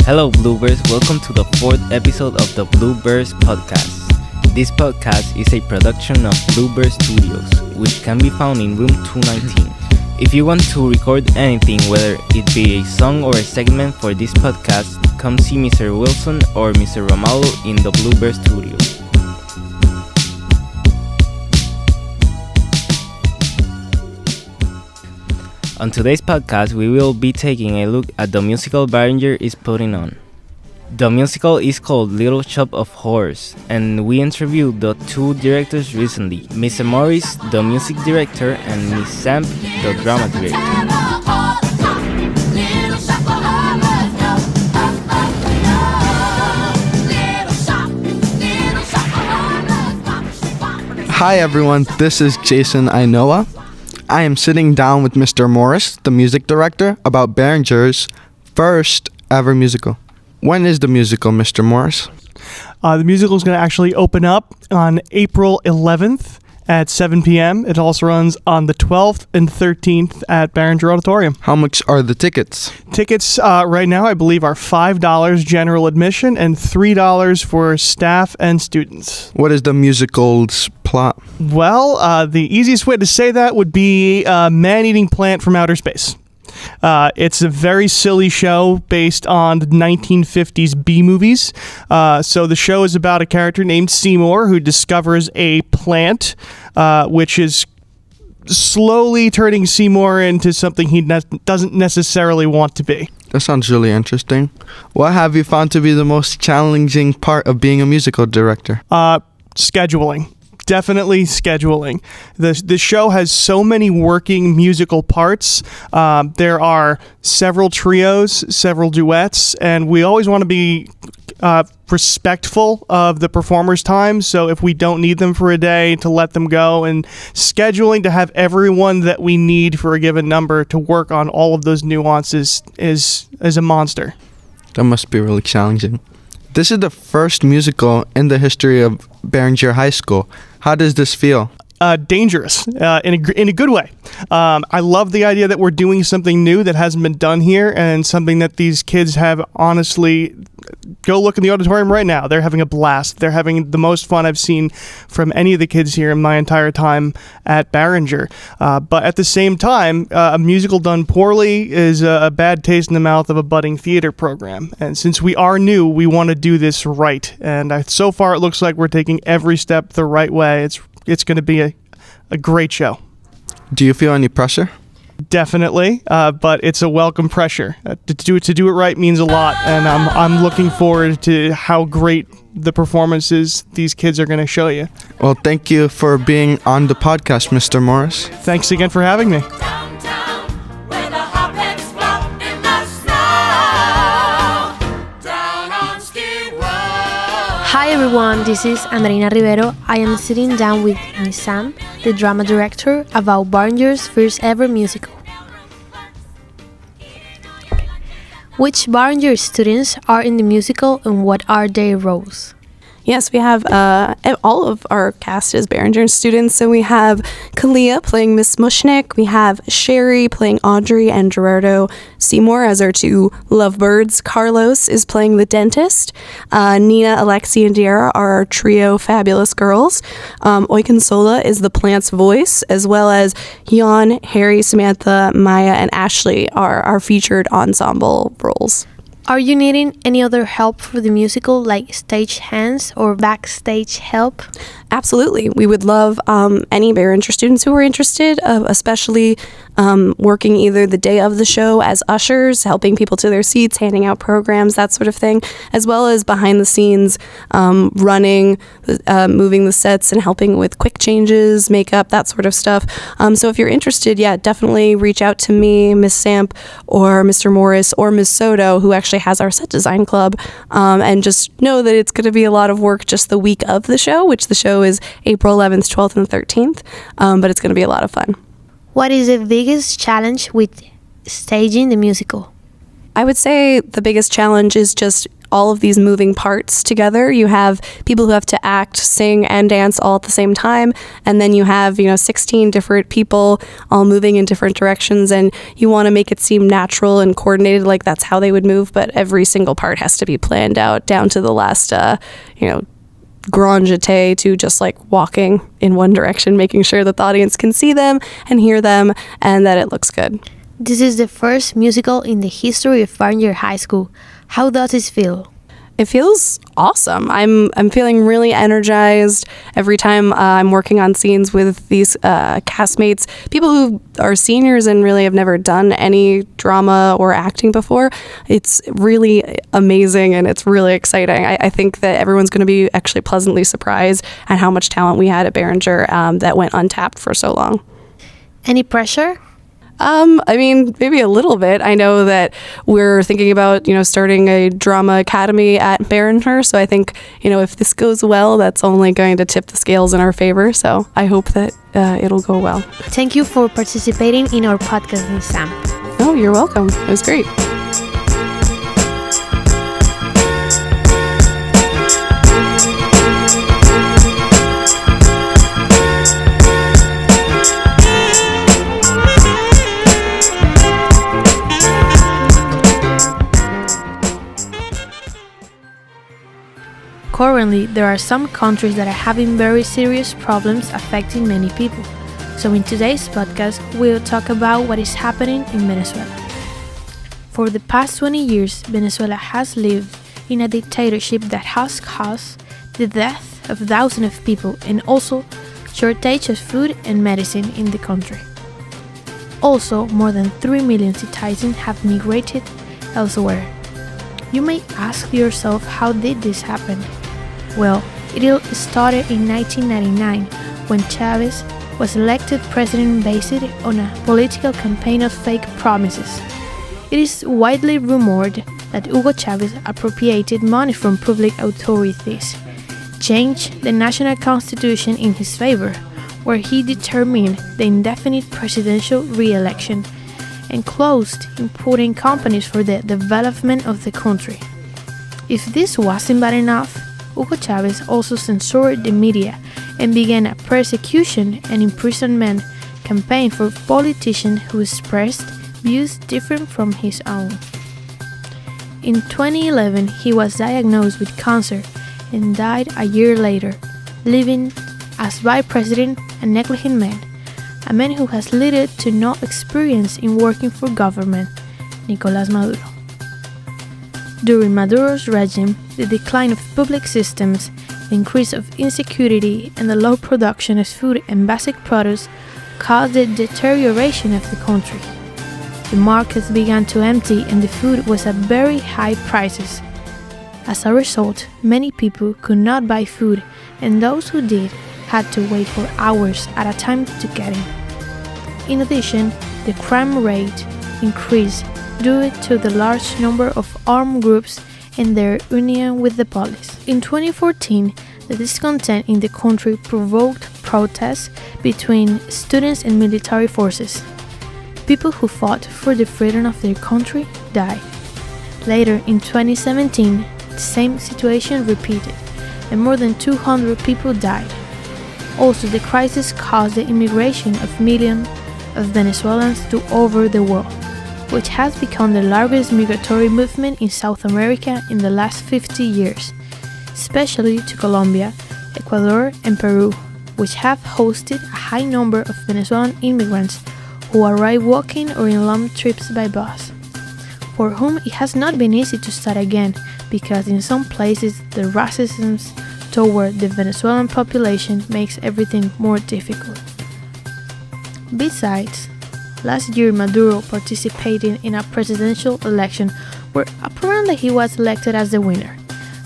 Hello Bluebirds, welcome to the fourth episode of the Bluebirds podcast. This podcast is a production of Bluebird Studios, which can be found in room 219. If you want to record anything, whether it be a song or a segment for this podcast, come see Mr. Wilson or Mr. Romalo in the Bluebird Studios. On today's podcast, we will be taking a look at the musical Barringer is putting on. The musical is called Little Shop of Horrors, and we interviewed the two directors recently, Mr. Morris, the music director, and Miss Samp, the drama director. Hi everyone, this is Jason Inoa. I am sitting down with Mr. Morris, the music director, about Barringer's first ever musical. When is the musical, Mr. Morris? The musical is going to actually open up on April 11th at 7 p.m. It also runs on the 12th and 13th at Barringer Auditorium. How much are the tickets? Tickets right now, I believe, are $5 general admission and $3 for staff and students. What is the musical's plot? Well, the easiest way to say that would be a man-eating plant from outer space. It's a very silly show based on the 1950s B-movies. So the show is about a character named Seymour who discovers a plant which is slowly turning Seymour into something he doesn't necessarily want to be. That sounds really interesting. What have you found to be the most challenging part of being a musical director? Scheduling. Definitely scheduling. The show has so many working musical parts. There are several trios, several duets, and we always want to be respectful of the performers' time. So if we don't need them for a day, to let them go, and scheduling to have everyone that we need for a given number to work on all of those nuances is a monster. That must be really challenging. This is the first musical in the history of Barringer High School. How does this feel? Dangerous, in a good way. I love the idea that we're doing something new that hasn't been done here, and something that these kids have honestly. Go look in the auditorium right now. They're having a blast. They're having the most fun I've seen from any of the kids here in my entire time at Barringer. But at the same time, a musical done poorly is a bad taste in the mouth of a budding theater program. And since we are new, we want to do this right. And so far, it looks like we're taking every step the right way. It's going to be a great show. Do you feel any pressure? Definitely, but it's a welcome pressure. To do it right means a lot, and I'm looking forward to how great the performances these kids are going to show you. Well, thank you for being on the podcast, Mr. Morris. Thanks again for having me. Hi everyone, this is Andreina Rivera. I am sitting down with Miss Samp, the drama director, about Barringer's first ever musical. Which Barringer students are in the musical and what are their roles? Yes, we have all of our cast is Barringer students. So we have Kalia playing Miss Mushnick. We have Sherry playing Audrey and Gerardo Seymour as our two lovebirds. Carlos is playing the dentist. Nina, Alexi, and Diara are our trio fabulous girls. Oikonsola is the plant's voice, as well as Jan, Harry, Samantha, Maya, and Ashley are our featured ensemble roles. Are you needing any other help for the musical, like stage hands or backstage help? Absolutely. We would love any Barringer students who are interested, especially working either the day of the show as ushers, helping people to their seats, handing out programs, that sort of thing, as well as behind the scenes, running, moving the sets and helping with quick changes, makeup, that sort of stuff. So if you're interested, definitely reach out to me, Miss Samp, or Mr. Morris, or Ms. Soto, who actually has our set design club, and just know that it's going to be a lot of work just the week of the show, which the show is April 11th, 12th, and 13th, but it's going to be a lot of fun. What is the biggest challenge with staging the musical? I would say the biggest challenge is just all of these moving parts together. You have people who have to act, sing, and dance all at the same time, and then you have 16 different people all moving in different directions, and you want to make it seem natural and coordinated, like that's how they would move, but every single part has to be planned out down to the last grand jeté, to just like walking in one direction, making sure that the audience can see them and hear them and that it looks good. This is the first musical in the history of Barringer High School. How does it feel? It feels awesome. I'm feeling really energized every time I'm working on scenes with these castmates, people who are seniors and really have never done any drama or acting before. It's really amazing and it's really exciting. I think that everyone's going to be actually pleasantly surprised at how much talent we had at Barringer that went untapped for so long. Any pressure? Maybe a little bit. I know that we're thinking about, starting a drama academy at Barringer. So I think, if this goes well, that's only going to tip the scales in our favor. So I hope that it'll go well. Thank you for participating in our podcast, Ms. Samp. Oh, you're welcome. It was great. Currently, there are some countries that are having very serious problems affecting many people. So in today's podcast, we'll talk about what is happening in Venezuela. For the past 20 years, Venezuela has lived in a dictatorship that has caused the death of thousands of people and also shortage of food and medicine in the country. Also, more than 3 million citizens have migrated elsewhere. You may ask yourself, how did this happen? Well, it all started in 1999 when Chavez was elected president based on a political campaign of fake promises. It is widely rumored that Hugo Chavez appropriated money from public authorities, changed the national constitution in his favor, where he determined the indefinite presidential re-election, and closed important companies for the development of the country. If this wasn't bad enough, Hugo Chavez also censored the media and began a persecution and imprisonment campaign for politicians who expressed views different from his own. In 2011, he was diagnosed with cancer and died a year later, leaving as vice president a negligent man, a man who has little to no experience in working for government, Nicolás Maduro. During Maduro's regime, the decline of public systems, the increase of insecurity, and the low production of food and basic products caused the deterioration of the country. The markets began to empty and the food was at very high prices. As a result, many people could not buy food, and those who did had to wait for hours at a time to get it. In addition, the crime rate increased due to the large number of armed groups and their union with the police. In 2014, the discontent in the country provoked protests between students and military forces. People who fought for the freedom of their country died. Later, in 2017, the same situation repeated, and more than 200 people died. Also, the crisis caused the immigration of millions of Venezuelans to over the world, which has become the largest migratory movement in South America in the last 50 years, especially to Colombia, Ecuador, and Peru, which have hosted a high number of Venezuelan immigrants who arrive walking or in long trips by bus, for whom it has not been easy to start again because in some places the racism toward the Venezuelan population makes everything more difficult. Besides, last year Maduro participated in a presidential election where apparently he was elected as the winner,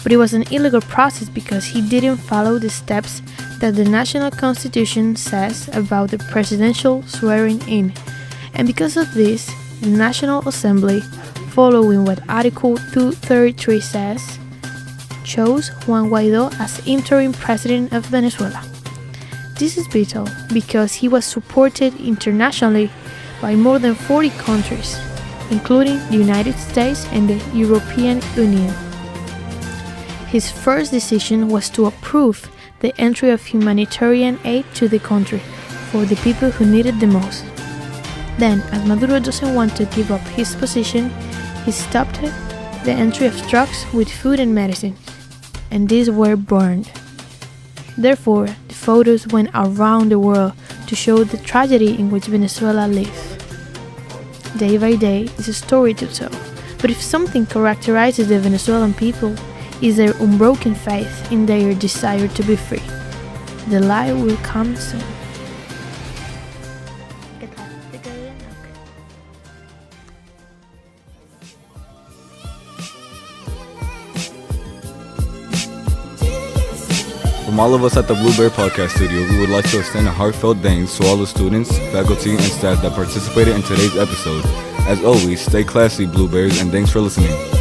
but it was an illegal process because he didn't follow the steps that the national constitution says about the presidential swearing in, and because of this, the National Assembly, following what Article 233 says, chose Juan Guaidó as interim president of Venezuela. This is vital because he was supported internationally by more than 40 countries. including the United States and the European Union. His first decision was to approve the entry of humanitarian aid to the country for the people who needed the most. Then, as Maduro doesn't want to give up his position, he stopped the entry of trucks with food and medicine, and these were burned. Therefore, the photos went around the world to show the tragedy in which Venezuela lives. Day by day is a story to tell, but if something characterizes the Venezuelan people, is their unbroken faith in their desire to be free. The light will come soon. From all of us at the Blueberry Podcast Studio, we would like to extend a heartfelt thanks to all the students, faculty, and staff that participated in today's episode. As always, stay classy, Blueberries, and thanks for listening.